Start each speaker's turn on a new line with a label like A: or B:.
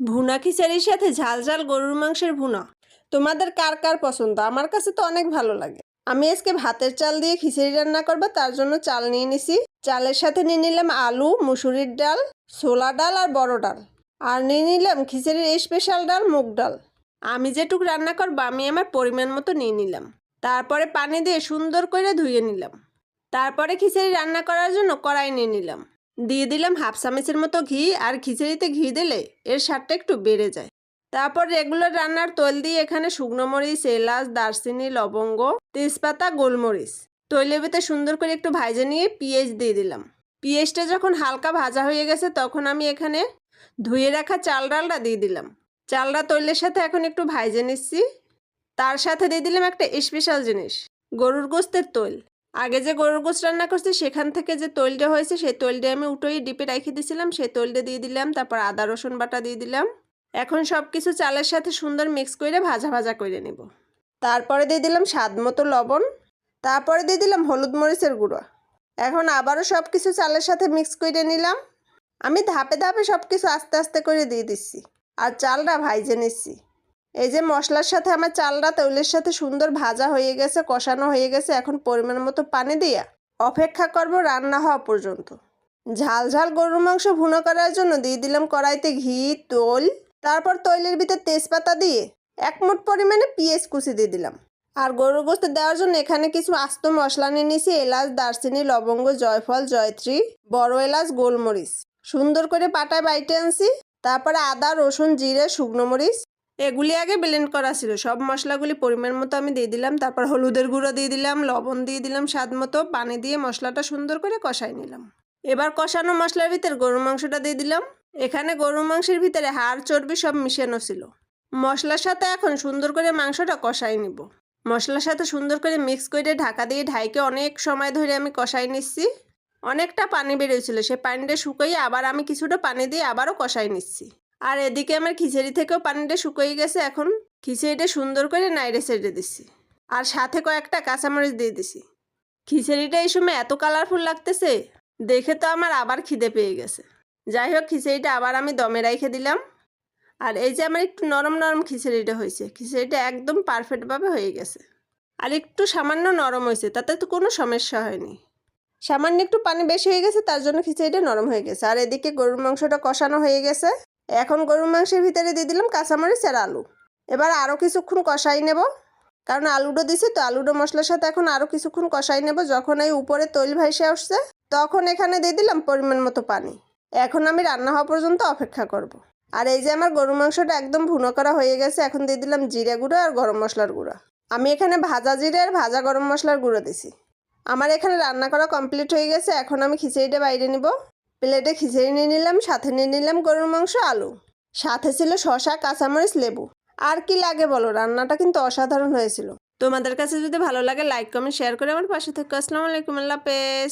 A: ভুনা খিচুড়ির সাথে ঝাল ঝাল গরুর মাংসের ভুনা তোমাদের কার কার পছন্দ? আমার কাছে তো অনেক ভালো লাগে। আমি আজকে ভাতের চাল দিয়ে খিচুড়ি রান্না করব, তার জন্য চাল নিয়ে নিছি। চালের সাথে নিয়ে নিলাম আলু, মুসুরির ডাল, ছোলা ডাল আর বড় ডাল। আর নিয়ে নিলাম খিচুড়ির স্পেশাল ডাল, মুগ ডাল। আমি যেটুকু রান্না করবো আমি আমার পরিমাণ মতো নিয়ে নিলাম। তারপরে পানি দিয়ে সুন্দর করে ধুয়ে নিলাম। তারপরে খিচুড়ি রান্না করার জন্য কড়াই নিয়ে নিলাম। দিয়ে দিলাম হাফ চামচের মতো ঘি। আর খিচুড়িতে ঘি দিলে এর স্বাদটা একটু বেড়ে যায়। তারপর রেগুলার রান্নার তৈল দিয়ে এখানে শুকনো মরিচ, এলাচ, দারচিনি, লবঙ্গ, তেজপাতা, গোলমরিচ তৈলের ভিতরে সুন্দর করে একটু ভাজে নিয়ে পেঁয়াজ দিয়ে দিলাম। পেঁয়াজটা যখন হালকা ভাজা হয়ে গেছে তখন আমি এখানে ধুয়ে রাখা চাল ডালটা দিয়ে দিলাম। চালটা তৈলের সাথে এখন একটু ভাজে নিচ্ছি। তার সাথে দিয়ে দিলাম একটা স্পেশাল জিনিস, গরুর গোস্তের তৈল। আগে যে গরুর গোস্ত রান্না করছি সেখান থেকে যে তৈলটা হয়েছে সেই তৈলটা আমি উঠোই ডিপে রেখে দিয়েছিলাম, সেই তৈলটা দিয়ে দিলাম। তারপর আদা রসুন বাটা দিয়ে দিলাম। এখন সব কিছু চালের সাথে সুন্দর মিক্স করে ভাজা ভাজা করে নেব। তারপরে দিয়ে দিলাম স্বাদ মতো লবণ। তারপরে দিয়ে দিলাম হলুদ মরিচের গুঁড়ো। এখন আবারও সব কিছু চালের সাথে মিক্স করে নিলাম। আমি ধাপে ধাপে সব কিছু আস্তে আস্তে করে দিয়ে দিচ্ছি আর চালটা ভাইজে নিচ্ছি। এই যে মশলার সাথে আমার চালটা তৈলের সাথে সুন্দর ভাজা হয়ে গেছে, কষানো হয়ে গেছে। এখন পরিমাণ মতো পানি দিয়া অপেক্ষা করব রান্না হওয়া পর্যন্ত। ঝাল ঝাল গরুর মাংস ভুনা করার জন্য দিয়ে দিলাম কড়াইতে ঘি, তৈল। তারপর তৈলের ভিতর তেজপাতা দিয়ে এক মুঠ পরিমাণে পেঁয়াজ কুচি দিয়ে দিলাম। আর গরুর গোস্ত দেওয়ার জন্য এখানে কিছু আস্ত মশলা নিয়ে নিয়েছি, এলাচ, দারচিনি, লবঙ্গ, জয়ফল, জয়ত্রী, বড় এলাচ, গোলমরিচ সুন্দর করে পাটায় বাইটে আনছি। তারপরে আদা, রসুন, জিরে, শুকনো মরিচ এগুলি আগে ব্লেন্ড করা ছিল। সব মশলাগুলি পরিমাণ মতো আমি দিয়ে দিলাম। তারপর হলুদের গুঁড়ো দিয়ে দিলাম, লবণ দিয়ে দিলাম স্বাদ মতো। পানি দিয়ে মশলাটা সুন্দর করে কষাই নিলাম। এবার কষানো মশলার ভিতর গরুর মাংসটা দিয়ে দিলাম। এখানে গরুর মাংসের ভিতরে হাড়, চর্বি সব মিশানো ছিল। মশলার সাথে এখন সুন্দর করে মাংসটা কষাই নিব। মশলার সাথে সুন্দর করে মিক্স করে ঢাকা দিয়ে ঢাইকে অনেক সময় ধরে আমি কষাই নিচ্ছি। অনেকটা পানি বেরিয়েছিল, সে পানিটা শুকিয়ে আবার আমি কিছুটা পানি দিয়ে আবারও কষাই নিচ্ছি। আর এদিকে আমার খিচুড়ি থেকেও পানিটা শুকিয়ে গেছে। এখন খিচুড়িটা সুন্দর করে নাইড়ে ছেড়ে দিচ্ছি আর সাথে কয়েকটা কাঁচামরিচ দিয়ে দিছি। খিচুড়িটা এই সময় এত কালারফুল লাগতেছে দেখে তো আমার আবার খিদে পেয়ে গেছে। যাই হোক, খিচুড়িটা আবার আমি দমে রেখে দিলাম। আর এই যে আমার একটু নরম নরম খিচুড়িটা হয়েছে, খিচুড়িটা একদম পারফেক্টভাবে হয়ে গেছে। আর একটু সামান্য নরম হয়েছে, তাতে তো কোনো সমস্যা হয়নি। সামান্য একটু পানি বেশি হয়ে গেছে, তার জন্য খিচুড়িটা নরম হয়ে গেছে। আর এদিকে গরুর মাংসটা কষানো হয়ে গেছে। এখন গরুর মাংসের ভিতরে দিয়ে দিলাম কাঁচামরিচ আর আলু। এবার আরও কিছুক্ষণ কষাই নেব, কারণ আলুটা দিছি তো। আলুটা মশলার সাথে এখন আরও কিছুক্ষণ কষাই নেব। যখন এই উপরে তৈল ভাইসে আসছে তখন এখানে দিয়ে দিলাম পরিমাণ মতো পানি। এখন আমি রান্না হওয়া পর্যন্ত অপেক্ষা করব। আর এই যে আমার গরুর মাংসটা একদম ভুনো করা হয়ে গেছে। এখন দিয়ে দিলাম জিরে গুঁড়ো আর গরম মশলার গুঁড়ো। আমি এখানে ভাজা জিরে আর ভাজা গরম মশলার গুঁড়ো দিছি। আমার এখানে রান্না করা কমপ্লিট হয়ে গেছে। এখন আমি খিচুড়িটা বাইরে নিব। প্লেটে খিচুড়ি নিয়ে নিলাম, সাথে নিয়ে নিলাম গরুর মাংস, আলু, সাথে ছিল শসা, কাঁচামরিচ, লেবু। আর কি লাগে বলো, রান্নাটা কিন্তু অসাধারণ হয়েছিল। তোমাদের কাছে যদি ভালো লাগে লাইক, কমেন্ট, শেয়ার করে আমার পাশে থেকো। আসসালামু আলাইকুম, আল্লাহ হাফেজ।